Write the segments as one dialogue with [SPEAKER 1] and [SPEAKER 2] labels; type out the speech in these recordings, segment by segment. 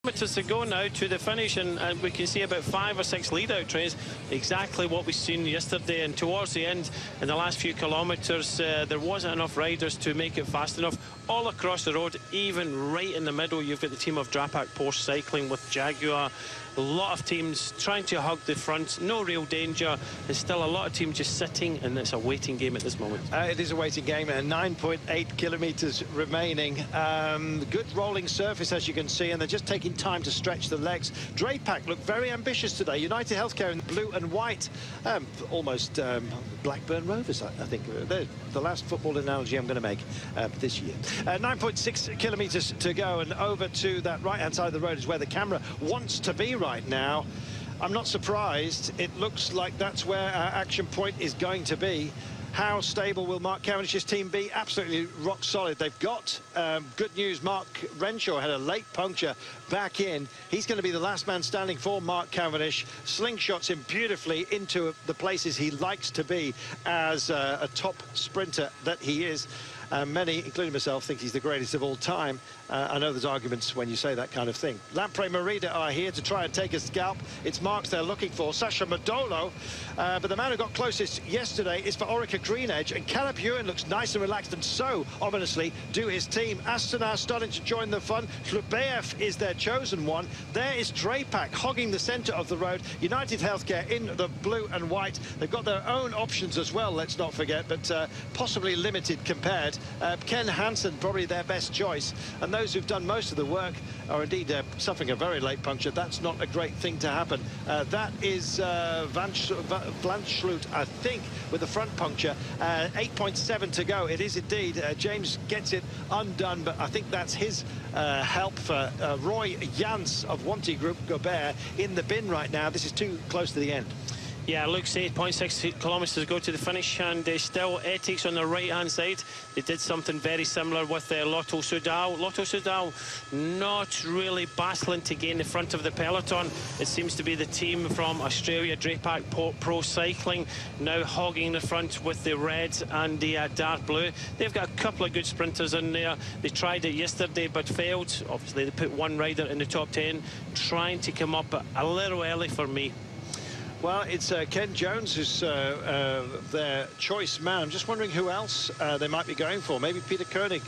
[SPEAKER 1] Kilometres to go now to the finish, and we can see about 5 or 6 lead-out trains, exactly what we've seen yesterday. And towards the end, in the last few kilometres, there wasn't enough riders to make it fast enough. All across the road, even right in the middle, you've got the team of Drapac Porsche cycling with Jaguar. A lot of teams trying to hug the front, no real danger. There's still a lot of teams just sitting, and it's a waiting game at this moment.
[SPEAKER 2] It is a waiting game, and 9.8 kilometres remaining. Good rolling surface, as you can see, and they're just taking time to stretch the legs. Drapac look very ambitious today. United Healthcare in blue and white, almost Blackburn Rovers, I think. They're the last football analogy I'm going to make this year. 9.6 kilometres to go, and over to that right-hand side of the road is where the camera wants to be right now. I'm not surprised. It looks like that's where our action point is going to be. How stable will Mark Cavendish's team be? Absolutely rock solid. They've got good news. Mark Renshaw had a late puncture back in. He's going to be the last man standing for Mark Cavendish. Slingshots him beautifully into the places he likes to be as a top sprinter that he is. Many, including myself, think he's the greatest of all time. I know there's arguments when you say that kind of thing. Lampre Merida are here to try and take a scalp. It's Marks they're looking for. Sasha Modolo. But the man who got closest yesterday is for Orica Green Edge. And Caleb Ewan looks nice and relaxed, and so, ominously, do his team. Astana starting to join the fun. Hlubeev is their chosen one. There is Drapac hogging the centre of the road. United Healthcare in the blue and white. They've got their own options as well, let's not forget, but possibly limited compared. Ken Hansen, probably their best choice. And those who've done most of the work are indeed suffering a very late puncture. That's not a great thing to happen. That is Blanchschlut, I think, with the front puncture. 8.7 to go. It is indeed. James gets it undone, but I think that's his help for Roy Jans of Wanty Group Gobert in the bin right now. This is too close to the end.
[SPEAKER 1] Yeah, looks 8.6 kilometres to go to the finish, and still Ethics on the right-hand side. They did something very similar with Lotto Soudal. Lotto Soudal not really battling to gain the front of the peloton. It seems to be the team from Australia, Drapac Pro Cycling, now hogging the front with the red and the dark blue. They've got a couple of good sprinters in there. They tried it yesterday but failed. Obviously, they put one rider in the top 10, trying to come up a little early for me.
[SPEAKER 2] Well, it's Ken Jones who's their choice man. I'm just wondering who else they might be going for. Maybe Peter Koenig.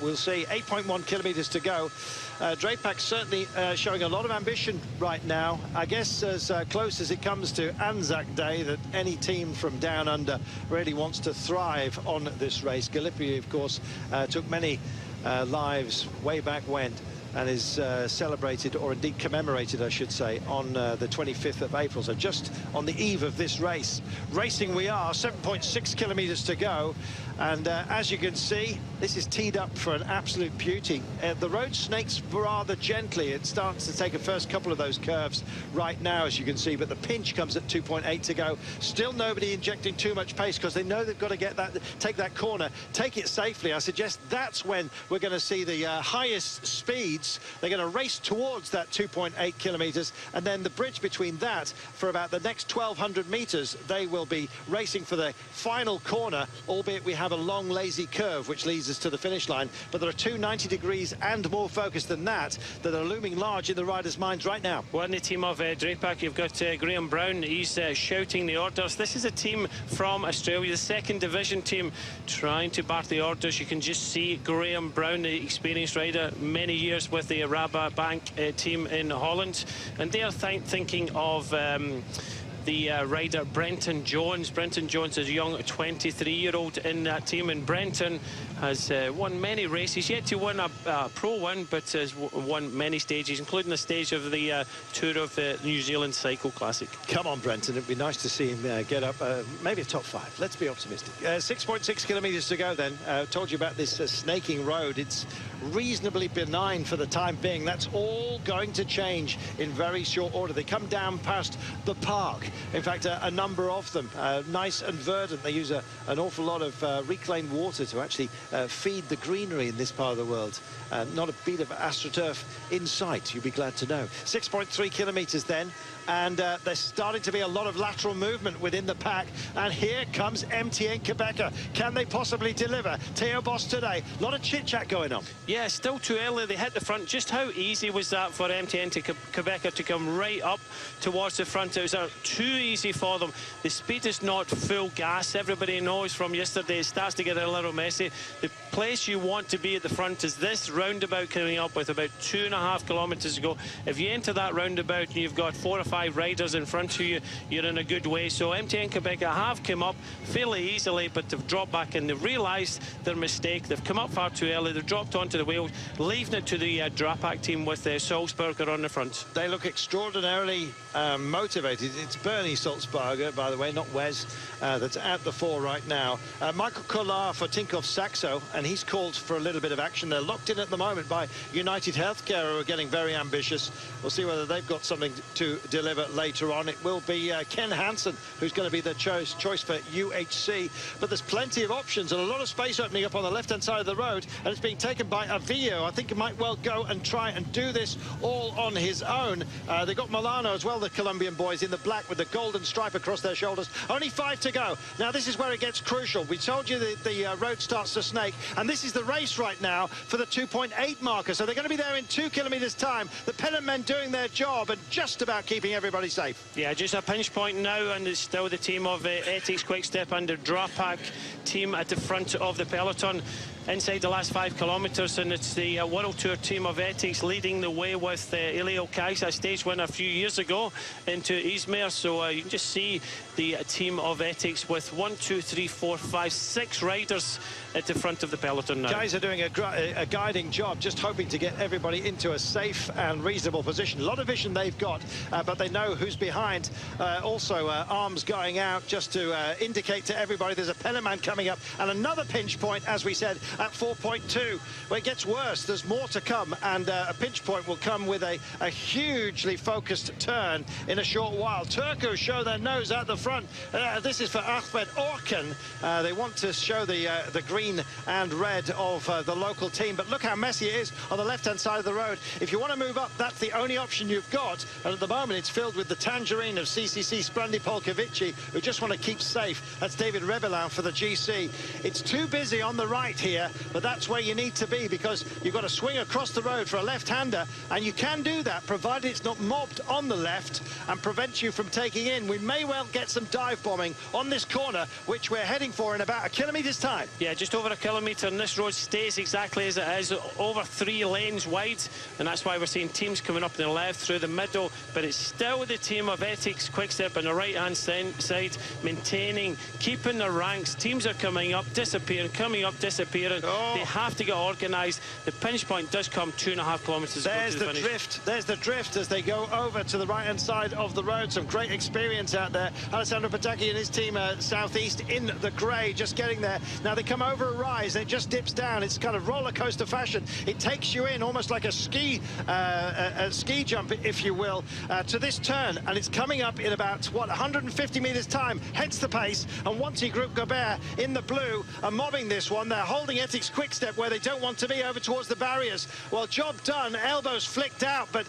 [SPEAKER 2] We'll see. 8.1 kilometres to go. Drapac certainly showing a lot of ambition right now. I guess as close as it comes to Anzac Day that any team from down under really wants to thrive on this race. Gallipoli, of course, took many lives way back when, and is celebrated, or indeed commemorated, I should say, on the 25th of April. So just on the eve of this race. Racing we are, 7.6 kilometres to go. And as you can see, this is teed up for an absolute beauty. The road snakes rather gently. It starts to take a first couple of those curves right now, as you can see, but the pinch comes at 2.8 to go. Still nobody injecting too much pace because they know they've got to get that, take that corner, take it safely. I suggest that's when we're going to see the highest speeds. They're going to race towards that 2.8 kilometres, and then the bridge between that for about the next 1,200 metres, they will be racing for the final corner, albeit we have a long lazy curve which leads us to the finish line. But there are two 90 degrees and more focus than that are looming large in the riders' minds right now.
[SPEAKER 1] Well, in the team of Drapac, you've got Graham Brown. He's shouting the orders. This is a team from Australia, the second division team, trying to bar the orders. You can just see Graham Brown, the experienced rider, many years with the Rabobank team in Holland, and they are thinking of the rider Brenton Jones. Brenton Jones is a young 23-year-old in that team, and Brenton has won many races, yet to win a pro one, but has won many stages, including the stage of the Tour of the New Zealand Cycle Classic.
[SPEAKER 2] Come on, Brenton, it'd be nice to see him get up, maybe a top 5. Let's be optimistic. 6.6 kilometres to go then. Told you about this snaking road. It's reasonably benign for the time being. That's all going to change in very short order. They come down past the park. In fact, a number of them. Nice and verdant. They use an awful lot of reclaimed water to actually feed the greenery in this part of the world. Not a beat of AstroTurf in sight, you'll be glad to know. 6.3 kilometres then, and there's starting to be a lot of lateral movement within the pack. And here comes MTN Quebec. Can they possibly deliver? Theo Boss today. A lot of chit-chat going on.
[SPEAKER 1] Yeah, still too early. They hit the front. Just how easy was that for MTN to Quebec to come right up towards the front? It was too easy for them. The speed is not full gas. Everybody knows from yesterday it starts to get a little messy. The place you want to be at the front is this roundabout coming up with about 2.5 kilometres to go. If you enter that roundabout and you've got 4 or 5 riders in front of you, you're in a good way. So MTN Quebec have come up fairly easily, but they've dropped back and they've realised their mistake. They've come up far too early. They've dropped onto the wheels, leaving it to the Drapac team with Salzburger on the front.
[SPEAKER 2] They look extraordinarily motivated. It's Bernie Salzburger, by the way, not Wes, that's at the fore right now. Michael Collard for Tinkoff Saxo, and he's called for a little bit of action. They're locked in at the moment by United Healthcare, who are getting very ambitious. We'll see whether they've got something to deliver later on. It will be Ken Hansen who's going to be the choice for UHC. But there's plenty of options and a lot of space opening up on the left-hand side of the road, and it's being taken by Avillo. I think he might well go and try and do this all on his own. They got Milano as well, the Colombian boys, in the black with the golden stripe across their shoulders. Only 5 to go. Now, this is where it gets crucial. We told you that the road starts to snake, and this is the race right now for the 2.8 marker. So they're going to be there in 2 kilometres time. The pennant men doing their job and just about keeping everybody safe.
[SPEAKER 1] Yeah, just a pinch point now, and it's still the team of Ethics Quick Step and the Drapac team at the front of the peloton inside the last 5 kilometres, and it's the World Tour team of Ethics leading the way with Elio Kais, a stage winner a few years ago, into Izmir. So you can just see the team of Ethics with 1, 2, 3, 4, 5, 6 riders at the front of the peloton now.
[SPEAKER 2] Guys are doing a guiding job, just hoping to get everybody into a safe and reasonable position. A lot of vision they've got, but they know who's behind. Also, arms going out just to indicate to everybody there's a pennant man coming up, and another pinch point, as we said, at 4.2. Well, it gets worse. There's more to come, and a pinch point will come with a hugely focused turn in a short while. Turku show their nose at the front. This is for Ahmed Orkan. They want to show the green and red of the local team, but look how messy it is on the left-hand side of the road. If you want to move up, that's the only option you've got, and at the moment it's filled with the tangerine of CCC Sprandi Polkovici, who just want to keep safe. That's David Rebelin for the GC. It's too busy on the right here, but that's where you need to be, because you've got to swing across the road for a left-hander, and you can do that provided it's not mobbed on the left and prevents you from taking in. We may well get some dive bombing on this corner, which we're heading for in about a kilometre's time.
[SPEAKER 1] Yeah, just over a kilometre, and this road stays exactly as it is, over 3 lanes wide, and that's why we're seeing teams coming up on the left through the middle, but it's still the team of Ethics Quickstep on the right-hand side, maintaining, keeping their ranks. Teams are coming up, disappearing, coming up, disappearing. They have to get organised. The pinch point does come 2.5 kilometres.
[SPEAKER 2] There's the drift. There's the drift as they go over to the right-hand side of the road. Some great experience out there. Alessandro Patacchi and his team southeast in the grey, just getting there. Now they come over a rise and it just dips down. It's kind of roller coaster fashion. It takes you in almost like a ski jump, if you will, to this turn, and it's coming up in about, what, 150 metres time, hence the pace. And Wanty Group Gobert in the blue are mobbing this one. They're holding Ethics Quickstep where they don't want to be, over towards the barriers. Well, job done, elbows flicked out, but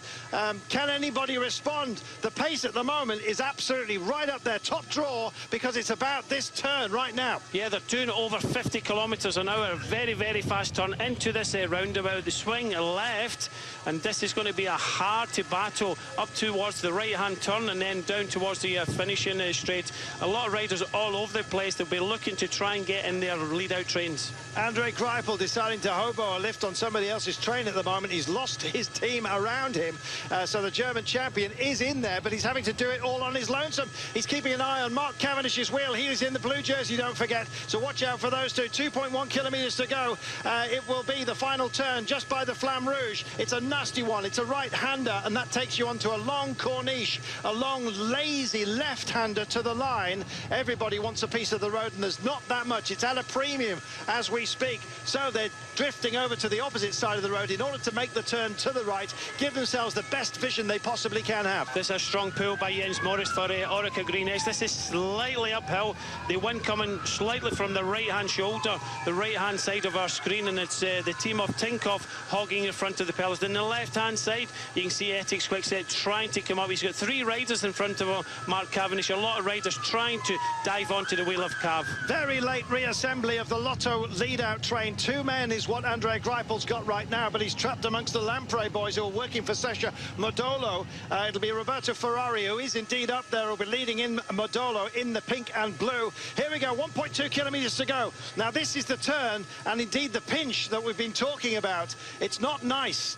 [SPEAKER 2] can anybody respond? The pace at the moment is absolutely right up there, top draw, because it's about this turn right now.
[SPEAKER 1] Yeah, they're doing over 50 kilometres an hour, a very, very fast turn into this roundabout. The swing left, and this is going to be a hard to battle up towards the right-hand turn and then down towards the finishing straight. A lot of riders all over the place. They'll be looking to try and get in their lead-out trains.
[SPEAKER 2] Andre Greipel deciding to hobo a lift on somebody else's train at the moment. He's lost his team around him, so the German champion is in there, but he's having to do it all on his lonesome. He's keeping an eye on Mark Cavendish's wheel. He is in the blue jersey, don't forget, so watch out for those two. 2.1 kilometres to go. It will be the final turn just by the Flamme Rouge. It's a nasty one. It's a right-hander, and that takes you onto a long corniche, a long, lazy left-hander to the line. Everybody wants a piece of the road, and there's not that much. It's at a premium as we speak. league. So they're drifting over to the opposite side of the road in order to make the turn to the right, give themselves the best vision they possibly can have.
[SPEAKER 1] This is a strong pull by Jens Morris for Orica Greenhouse. This is slightly uphill. The wind coming slightly from the right-hand shoulder, the right-hand side of our screen, and it's the team of Tinkoff hogging in front of the pillars. Then the left-hand side, you can see Ethics Quickstep trying to come up. He's got 3 riders in front of him, Mark Cavendish. A lot of riders trying to dive onto the wheel of Cav.
[SPEAKER 2] Very late reassembly of the Lotto lead-out train. 2 men is what Andrea Greipel's got right now, but he's trapped amongst the Lamprey boys who are working for Sesha Modolo. It'll be Roberto Ferrari, who is indeed up there, will be leading in Modolo in the pink and blue. Here we go, 1.2 kilometres to go. Now, this is the turn, and indeed the pinch that we've been talking about. It's not nice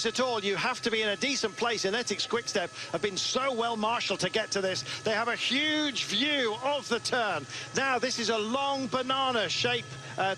[SPEAKER 2] at all. You have to be in a decent place, and Ethics Quickstep have been so well marshalled to get to this. They have a huge view of the turn. Now, this is a long banana shape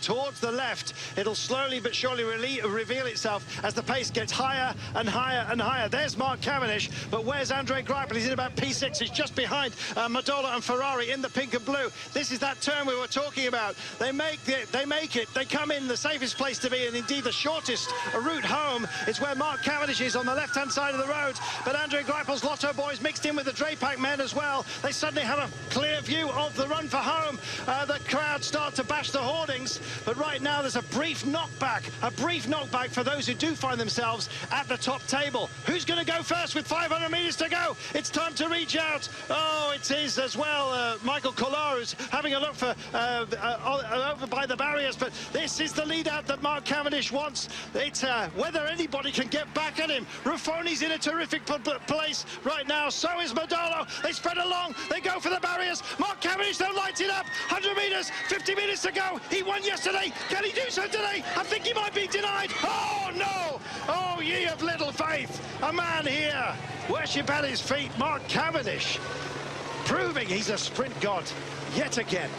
[SPEAKER 2] towards the left. It'll slowly but surely reveal itself as the pace gets higher and higher and higher. There's Mark Cavendish, but where's Andre Greipel? He's in about P6. He's just behind Modolo and Ferrari in the pink and blue. This is that turn we were talking about. They make it. They come in the safest place to be, and indeed the shortest route home is where Mark Cavendish is on the left-hand side of the road. But Andre Greipel's Lotto boys mixed in with the Drapac men as well. They suddenly have a clear view of the run for home. The crowd start to bash the hoardings, but right now there's a brief knockback for those who do find themselves at the top table. Who's going to go first with 500 metres to go? It's time to reach out. Oh, it is as well. Michael Collard, who's having a look for over by the barriers, but this is the lead out that Mark Cavendish wants. It's whether anybody can get back at him. Ruffoni's in a terrific place right now. So is Modolo. They spread along. They go for the barriers. Mark Cavendish, they'll light it up. 100 metres, 50 metres to go. He won yesterday. Can he do so today? I think he might be denied. Oh, no. Oh, ye of little faith. A man here. Worship at his feet. Mark Cavendish, proving he's a sprint god yet again.